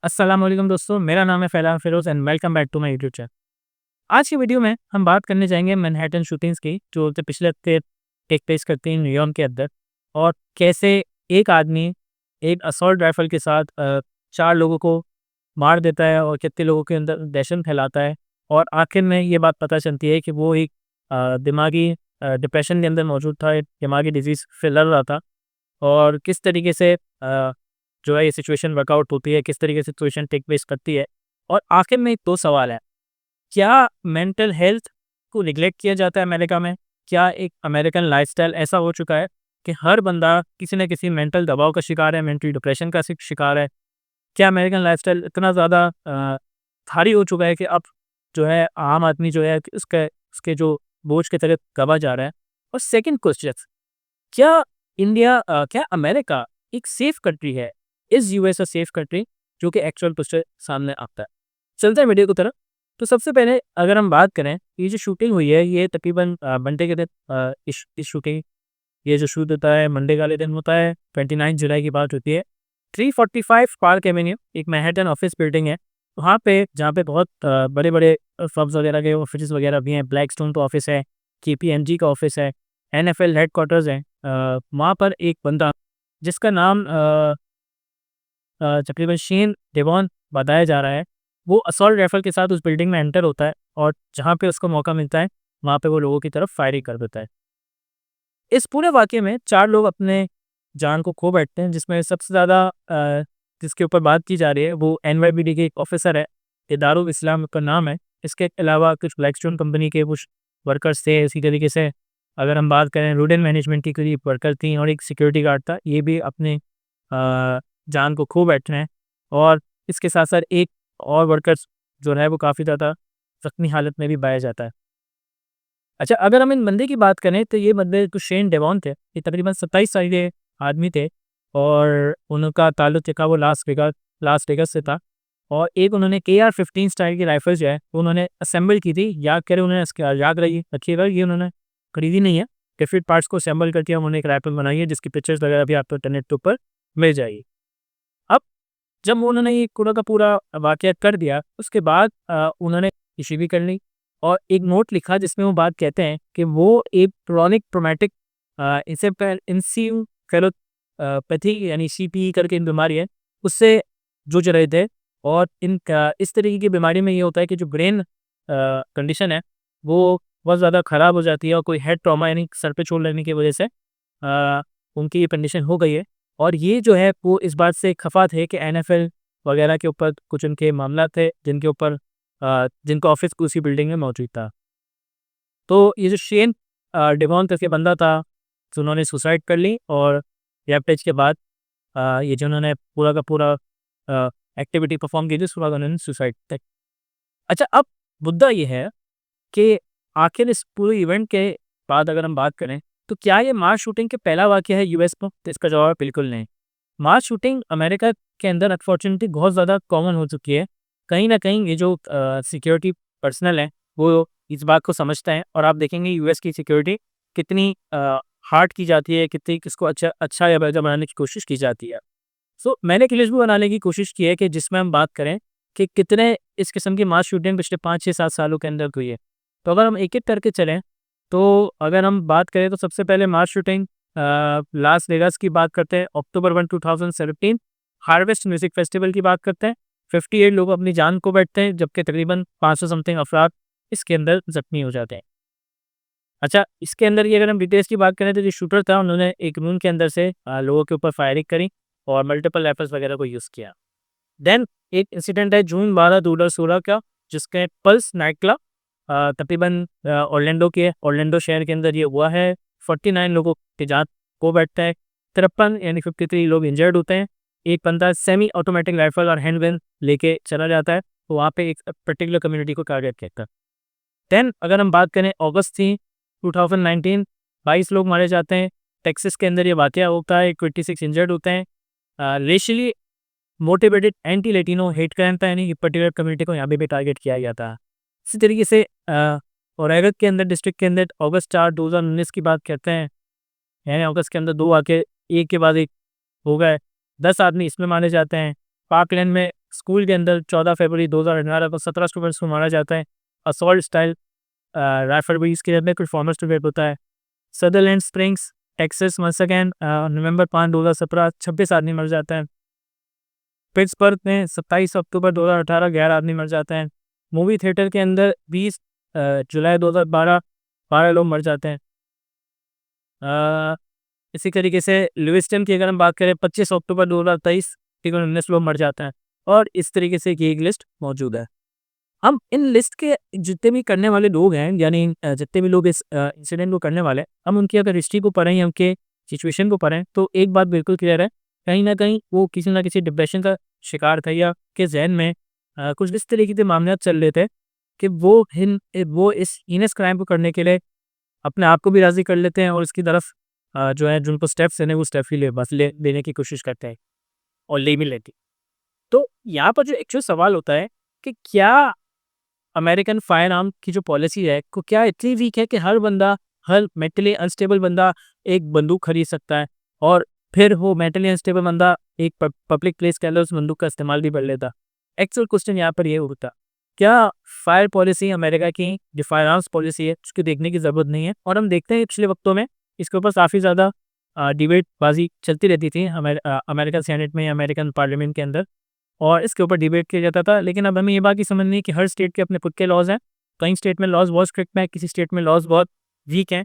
अस्सलाम वालेकुम दोस्तों, मेरा नाम है फैलान Firoz and welcome back to my YouTube channel. आज की वीडियो में हम बात करने जाएंगे मैनहट्टन शूटिंग्स की जो पिछले हफ्ते टेक प्लेस करती हैं न्यूयॉर्क के अंदर, और कैसे एक आदमी एक असॉल्ट राइफल के साथ 4 लोगों को मार देता है और कितने लोगों के अंदर दहशत फैलाता है। और आखिर में ये बात पता चलती है कि वो एक दिमागी डिप्रेशन के अंदर मौजूद था, एक दिमागी डिजीज़ से लड़ रहा था। और किस तरीके से जो है ये सिचुएशन वर्कआउट होती है, किस तरीके से सिचुएशन टेक प्लेस करती है। और आखिर में 2 सवाल हैं, क्या मेंटल हेल्थ को निग्लेक्ट किया जाता है अमेरिका में? क्या एक अमेरिकन लाइफ़स्टाइल ऐसा हो चुका है कि हर बंदा किसी न किसी मेंटल दबाव का शिकार है, मेंटल डिप्रेशन का शिकार है? क्या अमेरिकन लाइफ़स्टाइल इतना ज़्यादा भारी हो चुका है कि अब जो है आम आदमी जो है कि उसके जो बोझ के तले दबा जा रहा है? और सेकंड क्वेश्चन, क्या अमेरिका एक सेफ कंट्री है? Is US a safe country? जो कि एक्चुअल क्वेश्चन सामने आता है। चलते हैं वीडियो की तरफ। तो सबसे पहले अगर हम बात करें, ये जो शूटिंग हुई है ये तकरीबन मंडे के दिन इस शूटिंग ये जो शूट होता है मंडे वाले दिन होता है, 29 जुलाई की बात होती है। 345 पार्क एवेन्यू एक मैनहट्टन ऑफिस बिल्डिंग है। वहाँ पे जहाँ पे बहुत बड़े-बड़े फर्म्स वगैरह के ऑफिसेज़ वगैरह भी हैं। ब्लैकस्टोन का ऑफिस है, केपीएमजी का ऑफिस है, एनएफएल हेडक्वार्टर्स हैं। वहाँ पर एक बंदा जिसका नाम तकरीबन शेन डेवॉन बताया जा रहा है, वो असॉल्ट राइफल के साथ उस बिल्डिंग में एंटर होता है और जहाँ पे उसको मौका मिलता है, वहाँ पे वो लोगों की तरफ फायरिंग कर देता है। इस पूरे वाक़ये में 4 लोग अपने जान को खो बैठते हैं, जिसमें सबसे ज़्यादा जिसके ऊपर बात की जा रही है वो एनवाईबीडी के एक ऑफ़िसर है, इदारुल इस्लाम का नाम है। इसके अलावा कुछ ब्लैकस्टोन कंपनी के कुछ वर्कर्स थे। इसी तरीके से अगर हम बात करें, रूडेन मैनेजमेंट की कोई वर्कर थी और एक सिक्योरिटी गार्ड था। ये भी अपने जान को खो बैठे हैं। और इसके साथ-साथ एक और वर्कर्स जो है वो काफ़ी ज़्यादा ज़ख्मी हालत में भी पाया जाता है। अच्छा, अगर हम इन बंदे की बात करें तो ये बंदे जो शेन डेवॉन थे, ये तकरीबन 27 साल के आदमी थे और उनका ताल्लुक जो था वो लास वेगास से था। और एक उन्होंने केआर-15 स्टाइल की राइफ़ल जो है वो उन्होंने असेंबल की थी। याद करें उन्होंने याद रखिएगा, ये उन्होंने खरीदी नहीं है। डिफरेंट पार्ट्स को असेंबल करके उन्होंने एक राइफ़ल बनाई है, जिसकी पिक्चर्स वगैरह भी आपको इंटरनेट के ऊपर मिल जाएगी। अब जब उन्होंने ये पूरा का पूरा वाक़या कर दिया, उसके बाद उन्होंने खुशी भी कर ली और एक नोट लिखा जिसमें वो बात कहते हैं कि वो एक क्रोनिक ट्रॉमेटिक एन्सेफेलोपैथी यानी सीपीई करके एक बीमारी है, उससे जूझ रहे थे। और इनका इस तरीके की बीमारी में ये होता है कि जो ब्रेन कंडीशन है, वो बहुत ज़्यादा ख़राब हो जाती है और कोई हेड ट्रॉमा यानी सर पे चोट लगने की वज़ह से उनकी ये कंडीशन हो गई है। और ये जो है वो इस बात से खफ़ा थे कि एनएफएल वगैरह के ऊपर कुछ उनके मामला थे, जिनके ऊपर जिनका ऑफ़िस उसी बिल्डिंग में मौजूद था। तो ये जो शेन डेवॉन करके बंदा था, तो उन्होंने सुसाइड कर ली और रैम्पेज के बाद ये जो उन्होंने पूरा का पूरा अ, एक्टिविटी परफ़ॉर्म की थी, उसके बाद उन्होंने सुसाइड तक। अच्छा, अब मुद्दा ये है कि आखिर इस पूरे इवेंट के बाद अगर हम बात करें, तो क्या ये मास शूटिंग के पहला वाक़या है यूएस में? तो इसका जवाब है बिल्कुल नहीं। मास शूटिंग अमेरिका के अंदर अनफॉर्चुनेटली बहुत ज़्यादा कॉमन हो चुकी है। कहीं न कहीं ये जो सिक्योरिटी पर्सनल हैं, वो इस बात को समझते हैं और आप देखेंगे यूएस की सिक्योरिटी कितनी हार्ड की जाती है, कितनी इसको अच्छा या बेहतर बनाने की कोशिश की जाती है। सो मैंने एक लिस्ट भी बनाने की कोशिश की है कि जिसमें हम बात करें कि कितने इस किस्म की मास शूटिंग पिछले 5, 6, 7 सालों के अंदर हुई है। तो अगर हम एक-एक करके चलें, तो अगर हम बात करें तो सबसे पहले मास शूटिंग लास वेगास की बात करते हैं, अक्टूबर 1, 2017 हार्वेस्ट म्यूज़िक फेस्टिवल की बात करते हैं। 58 लोग अपनी जान खो बैठते हैं, जबकि तकरीबन 500 समथिंग अफराद इसके अंदर ज़ख्मी हो जाते हैं। अच्छा, इसके अंदर ये अगर हम डिटेल्स की बात करें तो जो शूटर था उन्होंने एक रूम के अंदर से लोगों के ऊपर फायरिंग करी और मल्टीपल राइफल्स वगैरह को यूज़ किया। देन एक इंसिडेंट है जून 12, 2016 का, जिसके पल्स नाइट क्लब तकरीबन ऑरलैंडो शहर के अंदर ये हुआ है। 49 लोगों की जान खो बैठता है, 53 यानी 53 लोग इंजर्ड होते हैं। एक बंदा सेमी ऑटोमेटिक राइफल और हैंडगन लेके चला जाता है, तो वहाँ पे एक पर्टिकुलर कम्युनिटी को टारगेट करता है। देन अगर हम बात करें अगस्त थी 2019, 22 लोग मारे जाते हैं। टेक्सास के अंदर ये वाक़या होता है, 26 इंजर्ड होते हैं। Racially motivated anti Latino hate crime था, यानी कि पर्टिकुलर कम्युनिटी को यहाँ पे भी टारगेट किया गया था। इसी तरीके से ओरेगन के अंदर डिस्ट्रिक्ट के अंदर अगस्त 4, 2019 की बात करते हैं, यानी अगस्त के अंदर 2 वाक़ये एक के बाद एक हो गए। 10 आदमी इसमें मारे जाते हैं। पार्कलैंड में स्कूल के अंदर 14 फरवरी 2018 को 17 स्टूडेंट्स को मारा जाता है। असॉल्ट स्टाइल राइफलरीज के अंदर परफॉर्मेंस डिबेट होता है। Sutherland Springs Texas once again November 5 2017 26 आदमी मर जाते हैं। पिट्सबर्ग में 27 अक्टूबर 2018 11 आदमी मर जाते हैं। मूवी थिएटर के अंदर 20 जुलाई 2012 12 लोग मर जाते हैं। इसी तरीके से लिविस्टन की अगर हम बात करें 25 अक्टूबर 2023 तकरीबन 19 लोग मर जाते हैं। और इस तरीके से एक लिस्ट मौजूद है। हम इन लिस्ट के जितने भी करने वाले लोग हैं, यानी जितने भी लोग इस इंसिडेंट को करने वाले हैं, हम उनकी अगर हिस्ट्री को पढ़ें या उनके सिचुएशन को पढ़ें तो एक बात बिल्कुल क्लियर है, कहीं ना कहीं वो किसी ना किसी डिप्रेशन का शिकार था या के जहन में कुछ इस तरीके के मामले चल रहे थे कि वो इस हीनस क्राइम को करने के लिए अपने आप को भी राज़ी कर लेते हैं और इसकी तरफ जो है जिनको स्टेप्स लेने वो स्टेप ही लेने की कोशिश करते हैं और ले भी लेते हैं। तो यहाँ पर जो एक्चुअल सवाल होता है कि क्या अमेरिकन फायर आर्म की जो पॉलिसी है को क्या इतनी वीक है कि हर बंदा, हर मेंटली अनस्टेबल बंदा एक बंदूक खरीद सकता है और फिर वो मेंटली अनस्टेबल बंदा एक पब्लिक प्लेस के अंदर उस बंदूक का इस्तेमाल भी कर लेता। एक्चुअल क्वेश्चन यहाँ पर ये होता, क्या फायर पॉलिसी अमेरिका की जो फायर आर्म्स पॉलिसी है उसको देखने की ज़रूरत नहीं है। और हम देखते हैं पिछले वक्तों में इसके ऊपर काफ़ी ज़्यादा डिबेटबाजी चलती रहती थी अमेरिकन सेनेट में या अमेरिकन पार्लियामेंट के अंदर, और इसके ऊपर डिबेट किया जाता था। लेकिन अब हमें ये बात की समझनी है कि हर स्टेट के अपने खुद के लॉज हैं। कई स्टेट में लॉज बहुत स्ट्रिक्ट हैं, किसी स्टेट में लॉज बहुत वीक हैं।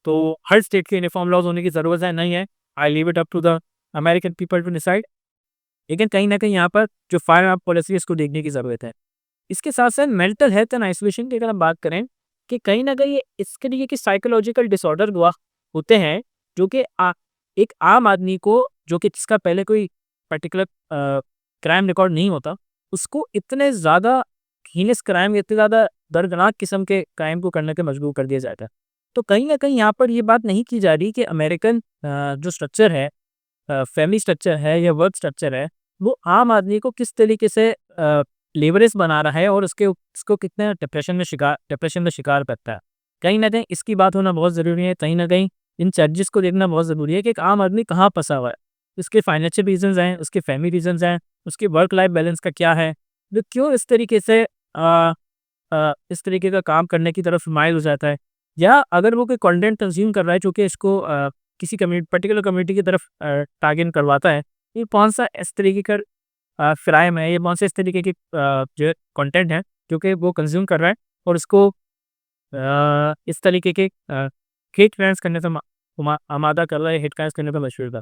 तो हर स्टेट के यूनिफॉर्म लॉज होने की ज़रूरत है नहीं है। I leave it up to the American people to decide. लेकिन कहीं ना कहीं यहाँ पर जो फायर आर्म पॉलिसी है इसको देखने की ज़रूरत है। इसके साथ साथ मेंटल हेल्थ एंड आइसोलेशन की अगर हम बात करें कि कहीं ना कहीं इसके लिए कि साइकोलॉजिकल डिसऑर्डर हुआ होते हैं जो कि एक आम आदमी को, जो कि जिसका पहले कोई पर्टिकुलर क्राइम रिकॉर्ड नहीं होता, उसको इतने ज़्यादा हीनस क्राइम, इतने ज़्यादा दर्दनाक किस्म के क्राइम को करने के मजबूर कर दिया जाता है। तो कहीं ना कहीं यहाँ पर ये बात नहीं की जा रही कि अमेरिकन जो स्ट्रक्चर है, फैमिली स्ट्रक्चर है या वर्क स्ट्रक्चर है, वो आम आदमी को किस तरीके से लेवरेज बना रहा है और उसको कितने डिप्रेशन में शिकार करता है। कहीं ना कहीं इसकी बात होना बहुत ज़रूरी है। कहीं ना कहीं इन चार्जेस को देखना बहुत ज़रूरी है कि एक आम आदमी कहाँ फंसा हुआ है, उसके फाइनेंशियल रीजंस हैं, उसके फैमिली रीजंस हैं, उसकी वर्क लाइफ बैलेंस का क्या है, वो क्यों इस तरीके से इस तरीके का काम करने की तरफ माइल हो जाता है, या अगर वो कोई कंटेंट कंज्यूम कर रहा है जो कि इसको किसी कम्युनिटी, पर्टिकुलर कम्युनिटी की तरफ टारगेट करवाता है, ये कौन सा इस तरीके का क्राइम है, ये कौन से इस तरीके के जो कंटेंट है जो कि वो कंज्यूम कर रहा है और उसको इस तरीके के हेट क्राइम्स करने से आमादा कर रहा है, हेट क्राइम्स करने पर मशहूर था।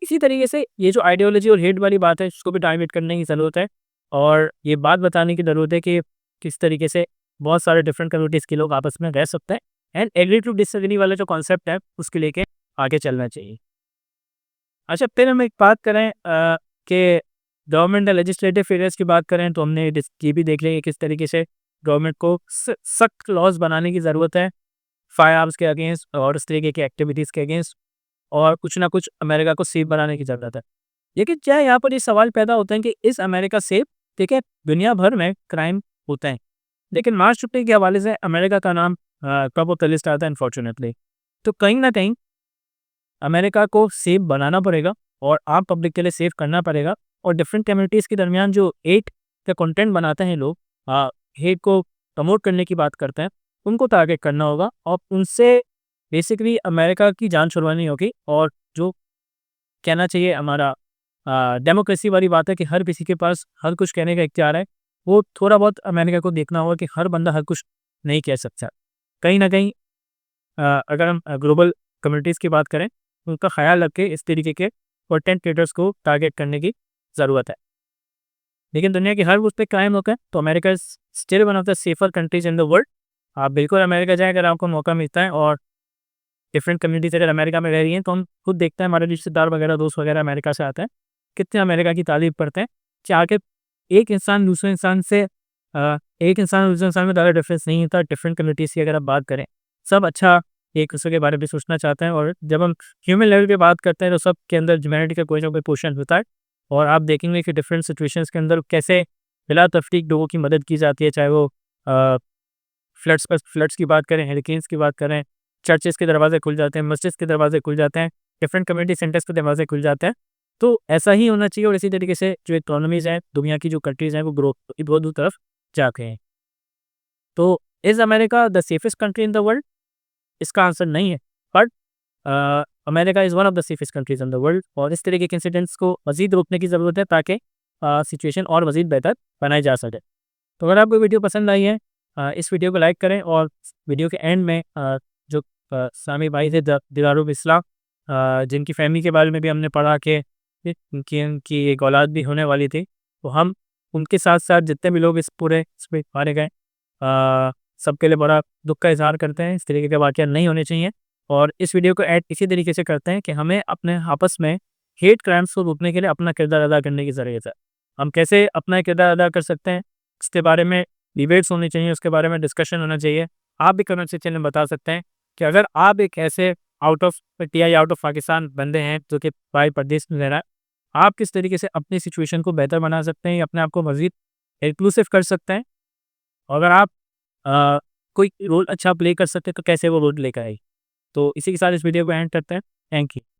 इसी तरीके से ये जो आइडियोलॉजी और हेट वाली बात है इसको भी टारगेट करने की ज़रूरत है और ये बात बताने की ज़रूरत है कि किस तरीके से बहुत सारे डिफरेंट कम्युनिटीज़ के लोग आपस में रह सकते हैं एंड एग्री टू डिसएग्री वाला जो कॉन्सेप्ट है उसके लेके आगे चलना चाहिए। अच्छा, फिर हम एक बात करें कि गवर्नमेंट या लेजिस्लेटिव फेलियर्स की बात करें तो हमने ये भी देख लिया कि किस तरीके से गवर्नमेंट को सख्त लॉज बनाने की ज़रूरत है फायर आर्म्स के अगेंस्ट और इस तरीके की एक्टिविटीज़ के अगेंस्ट, और कुछ ना कुछ अमेरिका को सेफ बनाने की ज़रूरत है। लेकिन क्या यहाँ पर ये सवाल पैदा होता है कि इस अमेरिका सेफ, ठीक है, दुनिया भर में क्राइम होते हैं लेकिन मार्च छुट्टी के हवाले से अमेरिका का नाम टॉप ऑफ द लिस्ट आता है अनफॉर्चुनेटली। तो कहीं ना कहीं अमेरिका को सेफ बनाना पड़ेगा और आम पब्लिक के लिए सेफ करना पड़ेगा और डिफरेंट कम्युनिटीज़ के दरमियान जो हेट का कंटेंट बनाते हैं लोग, हेट को प्रमोट करने की बात करते हैं, उनको टारगेट करना होगा और उनसे बेसिकली अमेरिका की जान छुड़वानी होगी। और जो कहना चाहिए हमारा डेमोक्रेसी वाली बात है कि हर किसी के पास हर कुछ कहने का इख्तियार है, वो थोड़ा बहुत अमेरिका को देखना होगा कि हर बंदा हर कुछ नहीं कह सकता। कहीं ना कहीं अगर हम ग्लोबल कम्युनिटीज़ की बात करें उनका ख्याल रख के इस तरीके के कंटेंट क्रिएटर्स को टारगेट करने की ज़रूरत है। लेकिन दुनिया की हर उस पर क्राइम होता है तो America is still one of the safer countries in the world. आप बिल्कुल अमेरिका जाएं अगर आपको मौका मिलता है, और डिफरेंट कम्युनिटीज अगर अमेरिका में रह रही हैं तो हम खुद देखते हैं, हमारे रिश्तेदार वगैरह दोस्त वगैरह अमेरिका से आते हैं, कितने अमेरिका की तारीफ करते हैं। चाह के एक इंसान दूसरे इंसान से एक इंसान दूसरे इंसान में ज़्यादा डिफरेंस नहीं होता। डिफरेंट कम्युनिटीज़ की अगर आप बात करें, सब अच्छा एक दूसरे के बारे में सोचना चाहते हैं, और जब हम ह्यूमन लेवल पे बात करते हैं तो सब के अंदर ह्यूमैनिटी का कोई ना कोई पोर्शन होता है। और आप देखेंगे कि डिफरेंट सिचुएशंस के अंदर कैसे बिला तफरीक लोगों की मदद की जाती है, चाहे वो फ्लड्स की बात करें, हरिकेन्स की बात करें, चर्चेस के दरवाजे खुल जाते हैं, मस्जिद के दरवाजे खुल जाते हैं, डिफरेंट कम्युनिटी सेंटर्स के दरवाजे खुल जाते हैं। तो ऐसा ही होना चाहिए और इसी तरीके से जो इकोनॉमीज़ हैं, दुनिया की जो कंट्रीज़ हैं, वो ग्रोथ की तरफ जा रहे हैं। तो is America the safest country in the world? इसका आंसर नहीं है, but America is one of the safest countries in the world और इस तरीके के इंसिडेंट्स को मज़ीद रोकने की ज़रूरत है ताकि सिचुएशन और मज़ीद बेहतर बनाई जा सके। तो अगर आपको वीडियो पसंद आई है, इस वीडियो को लाइक करें और वीडियो के एंड में जो सामी भाई थे दिलारुल इस्लाम, जिनकी फैमिली के बारे में भी हमने पढ़ा कि उनकी एक औलाद भी होने वाली थी। तो हम उनके साथ-साथ जितने भी लोग इस पूरे इसमें मारे गए, सबके लिए बड़ा दुःख का इज़हार करते हैं। इस तरीके के वाक़यात नहीं होने चाहिए और इस वीडियो को एड इसी तरीके से करते हैं कि हमें अपने आपस में हेट क्राइम्स को रोकने के लिए अपना किरदार अदा करने की ज़रूरत है। हम कैसे अपना किरदार अदा कर सकते हैं, इसके बारे में डिबेट्स होनी चाहिए, उसके बारे में डिस्कशन होना चाहिए। आप भी कमेंट सेक्शन में बता सकते हैं कि अगर आप एक ऐसे आउट ऑफ इंडिया या आउट ऑफ पाकिस्तान बंदे हैं जो कि बाहर प्रदेश में रह रहा है, आप किस तरीके से अपनी सिचुएशन को बेहतर बना सकते हैं या अपने आप को मज़ीद इंक्लूसिव कर सकते हैं? और अगर आप अ, कोई रोल अच्छा प्ले कर सकते हैं तो कैसे वो रोल लेकर आए? तो इसी के साथ इस वीडियो को एंड करते हैं। Thank you.